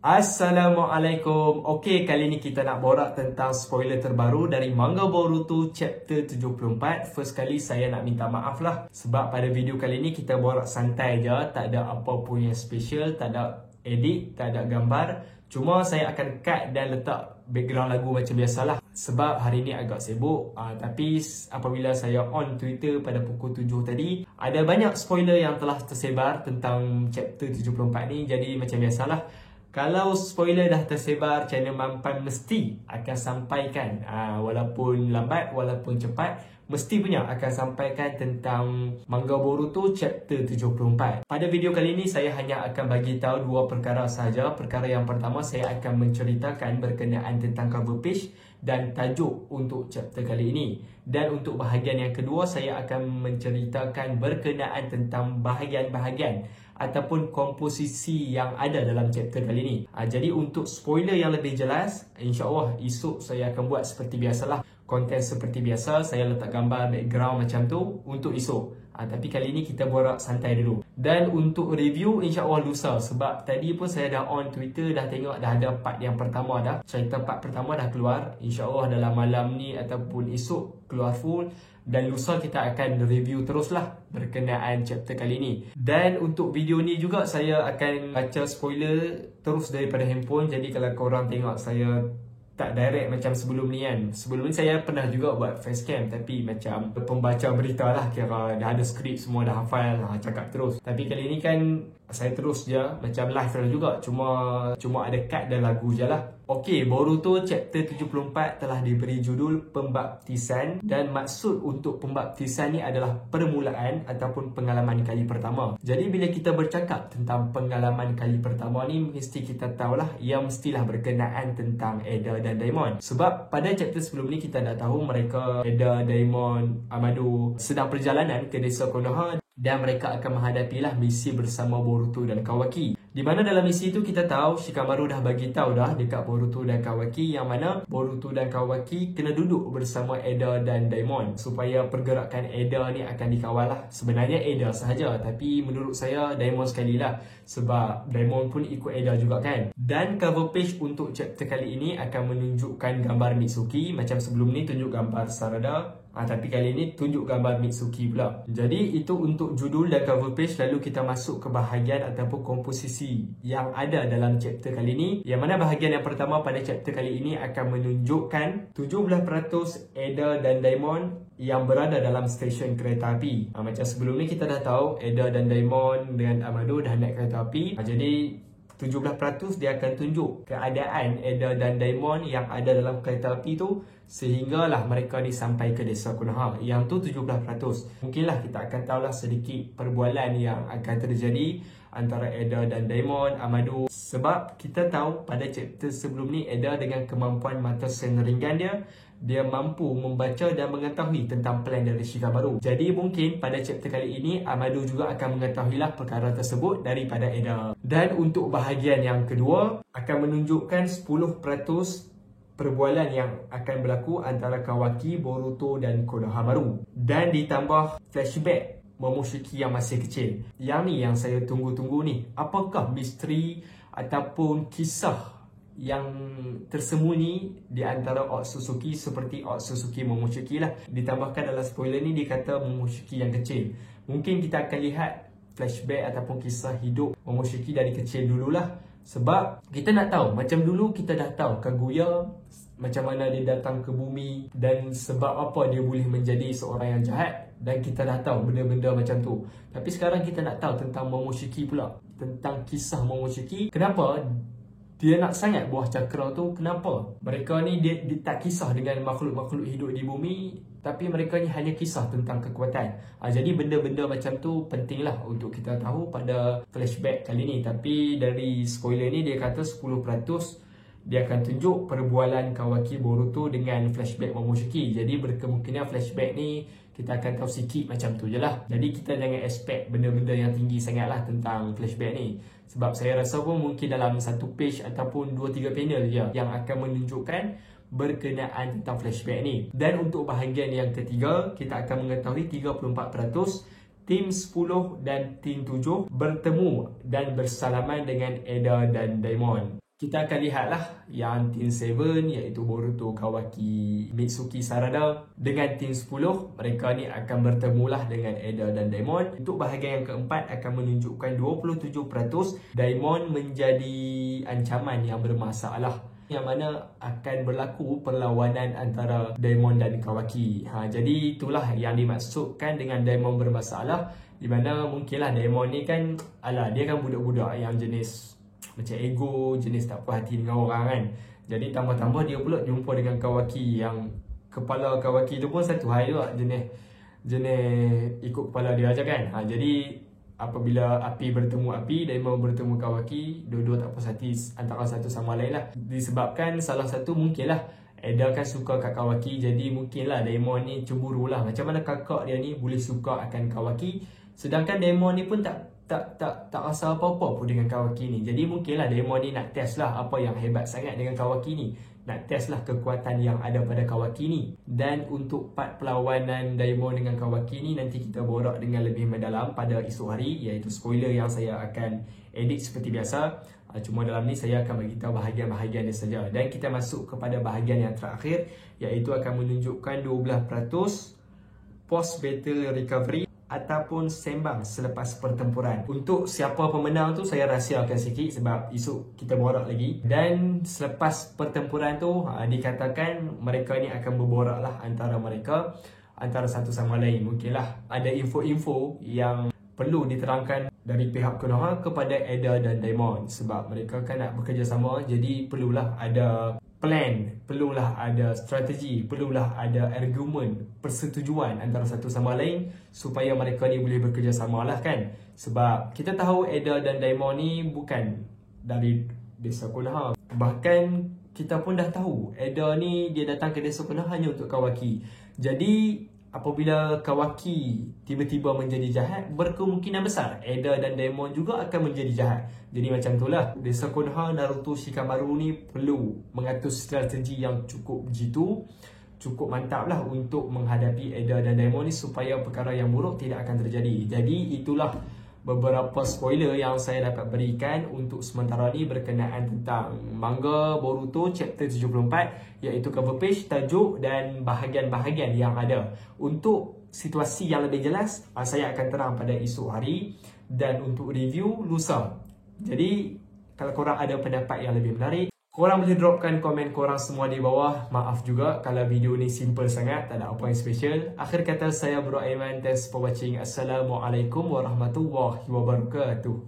Assalamualaikum. Okey, kali ni kita nak borak tentang spoiler terbaru dari manga Boruto chapter 74. First kali saya nak minta maaf lah sebab pada video kali ni kita borak santai je, tak ada apa pun yang special, tak ada edit, tak ada gambar. Cuma saya akan cut dan letak background lagu macam biasalah sebab hari ni agak sibuk. Tapi apabila saya on Twitter pada pukul 7 tadi, ada banyak spoiler yang telah tersebar tentang chapter 74 ni. Jadi macam biasalah, kalau spoiler dah tersebar, channel Mampan mesti akan sampaikan. Walaupun lambat, walaupun cepat, mesti punya akan sampaikan tentang manga Boruto chapter 74. Pada video kali ini, saya hanya akan bagi tahu dua perkara sahaja. Perkara yang pertama, saya akan menceritakan berkenaan tentang cover page dan tajuk untuk chapter kali ini. Dan untuk bahagian yang kedua, saya akan menceritakan berkenaan tentang bahagian-bahagian ataupun komposisi yang ada dalam chapter kali ini. Jadi untuk spoiler yang lebih jelas, insya-Allah esok saya akan buat seperti biasalah. Konten seperti biasa, saya letak gambar background macam tu untuk esok. Tapi kali ni kita borak santai dulu. Dan untuk review, insya-Allah lusa. Sebab tadi pun saya dah on Twitter, dah tengok dah ada part yang pertama dah. Cerita part pertama dah keluar. InsyaAllah dalam malam ni ataupun esok keluar full. Dan lusa kita akan review teruslah berkenaan chapter kali ni. Dan untuk video ni juga saya akan baca spoiler terus daripada handphone. Jadi kalau korang tengok saya tak direct macam sebelum ni kan. Sebelum ni saya pernah juga buat facecam, tapi macam pembaca berita lah, kira dah ada skrip semua, dah hafal, cakap terus. Tapi kali ni kan saya terus je macam live lah juga, cuma ada cut dan lagu je lah. Okey, Boruto chapter 74 telah diberi judul Pembaptisan, dan maksud untuk pembaptisan ni adalah permulaan ataupun pengalaman kali pertama. Jadi bila kita bercakap tentang pengalaman kali pertama ni, mesti kita tahulah ia mestilah berkenaan tentang Eda dan Daimon. Sebab pada chapter sebelum ni kita dah tahu mereka, Eda, Daimon, Amado sedang perjalanan ke desa Konoha dan mereka akan menghadapilah misi bersama Boruto dan Kawaki. Di mana dalam misi itu kita tahu Shikamaru dah bagi tahu dah dekat Boruto dan Kawaki yang mana Boruto dan Kawaki kena duduk bersama Eda dan Daimon supaya pergerakan Eda ni akan dikawal lah. Sebenarnya Eda sahaja, tapi menurut saya Daimon sekali lah sebab Daimon pun ikut Eda juga kan. Dan cover page untuk chapter kali ini akan menunjukkan gambar Mitsuki. Macam sebelum ni tunjuk gambar Sarada, tapi kali ni tunjuk gambar Mitsuki pula. Jadi itu untuk judul dan cover page. Lalu kita masuk ke bahagian ataupun komposisi yang ada dalam chapter kali ini. Yang mana bahagian yang pertama pada chapter kali ini akan menunjukkan 17% Eda dan Daimon yang berada dalam stesen kereta api. Macam sebelum ni kita dah tahu Eda dan Daimon dengan Amado dah naik kereta api. Jadi 17% dia akan tunjuk keadaan Eda dan Daimon yang ada dalam kereta api tu sehinggalah mereka ni sampai ke desa Konoha. Yang tu 17%. Mungkinlah kita akan tahulah sedikit perbualan yang akan terjadi antara Eda dan Daimon, Amado. Sebab kita tahu pada chapter sebelum ni Eda dengan kemampuan mata seneringgan dia mampu membaca dan mengetahui tentang plan dari Shikamaru. Jadi mungkin pada chapter kali ini Amado juga akan mengetahuilah perkara tersebut daripada Eda. Dan untuk bahagian yang kedua akan menunjukkan 10% perbualan yang akan berlaku antara Kawaki, Boruto dan Konohamaru. Dan ditambah flashback Momoshiki yang masih kecil. Yang ni yang saya tunggu-tunggu ni. Apakah misteri ataupun kisah yang tersembunyi di antara Otsutsuki seperti Otsutsuki Momoshiki lah. Ditambahkan dalam spoiler ni dia kata Momoshiki yang kecil. Mungkin kita akan lihat flashback ataupun kisah hidup Momoshiki dari kecil dululah. Sebab kita nak tahu, macam dulu kita dah tahu Kaguya macam mana dia datang ke bumi dan sebab apa dia boleh menjadi seorang yang jahat. Dan kita dah tahu benda-benda macam tu. Tapi sekarang kita nak tahu tentang Momoshiki pula. Tentang kisah Momoshiki. Kenapa dia nak sangat buah cakra tu? Kenapa? Mereka ni dia tak kisah dengan makhluk-makhluk hidup di bumi. Tapi mereka ni hanya kisah tentang kekuatan. Jadi benda-benda macam tu pentinglah untuk kita tahu pada flashback kali ni. Tapi dari spoiler ni dia kata 10% dia akan tunjuk perbualan Kawaki, Boruto dengan flashback Momoshiki. Jadi berkemungkinan flashback ni kita akan tahu sikit macam tu je lah. Jadi kita jangan expect benda-benda yang tinggi sangat lah tentang flashback ni. Sebab saya rasa pun mungkin dalam satu page ataupun 2-3 panel je yang akan menunjukkan berkenaan tentang flashback ni. Dan untuk bahagian yang ketiga, kita akan mengetahui 34% Tim 10 dan Tim 7 bertemu dan bersalaman dengan Eda dan Daimon. Kita akan lihatlah yang Team 7 iaitu Boruto Kawaki Mitsuki Sarada dengan Team 10. Mereka ni akan bertemulah dengan Eda dan Daimon. Untuk bahagian yang keempat akan menunjukkan 27% Daimon menjadi ancaman yang bermasalah, yang mana akan berlaku perlawanan antara Daimon dan Kawaki. Jadi itulah yang dimaksudkan dengan Daimon bermasalah, di mana mungkinlah Daimon ni kan dia kan budak-budak yang jenis macam ego, jenis tak puas hati dengan orang kan. Jadi tambah-tambah dia pula jumpa dengan Kawaki yang kepala Kawaki tu pun satu hal juga, jenis ikut kepala dia aja kan. Jadi apabila api bertemu api, Daimon bertemu Kawaki, dua-dua tak puas hati antara satu sama lain lah. Disebabkan salah satu mungkinlah Eda kan suka kat Kawaki, jadi mungkinlah Daimon ni cemburu lah. Macam mana kakak dia ni boleh suka akan Kawaki, sedangkan Daimon ni pun tak rasa apa-apa pun dengan Kawaki ni. Jadi mungkinlah Daimon ni nak test lah apa yang hebat sangat dengan Kawaki ni, nak test lah kekuatan yang ada pada Kawaki ni. Dan untuk part perlawanan Daimon dengan Kawaki ni nanti kita borak dengan lebih mendalam pada esok hari, iaitu spoiler yang saya akan edit seperti biasa. Cuma dalam ni saya akan beritahu bahagian-bahagian dia saja. Dan kita masuk kepada bahagian yang terakhir, iaitu akan menunjukkan 12% post battle recovery ataupun sembang selepas pertempuran. Untuk siapa pemenang tu saya rahsiakan sikit sebab esok kita borak lagi. Dan selepas pertempuran tu dikatakan mereka ni akan berborak lah antara mereka, antara satu sama lain. Mungkinlah ada info-info yang perlu diterangkan dari pihak Konoha kepada Eda dan Daimon, sebab mereka kan nak bekerjasama. Jadi perlulah ada plan, perlulah ada strategi, perlulah ada argumen, persetujuan antara satu sama lain supaya mereka ni boleh bekerjasama lah kan. Sebab kita tahu Eda dan Daimon ni bukan dari desa Konoha. Bahkan kita pun dah tahu Eda ni dia datang ke desa Konoha hanya untuk Kawaki. Jadi apabila Kawaki tiba-tiba menjadi jahat, berkemungkinan besar Eda dan Daimon juga akan menjadi jahat. Jadi macam itulah, desa Konoha Naruto Shikamaru ni perlu mengatur strategi yang cukup jitu, cukup mantap lah untuk menghadapi Eda dan Daimon ni supaya perkara yang buruk tidak akan terjadi. Jadi itulah beberapa spoiler yang saya dapat berikan untuk sementara ni berkenaan tentang manga Boruto chapter 74, iaitu cover page, tajuk dan bahagian-bahagian yang ada. Untuk situasi yang lebih jelas saya akan terang pada esok hari, dan untuk review lusa. Jadi kalau korang ada pendapat yang lebih menarik, korang boleh dropkan komen korang semua di bawah. Maaf juga kalau video ni simple sangat, tak ada apa yang special. Akhir kata saya Bro Aiman, thanks for watching. Assalamualaikum warahmatullahi wabarakatuh.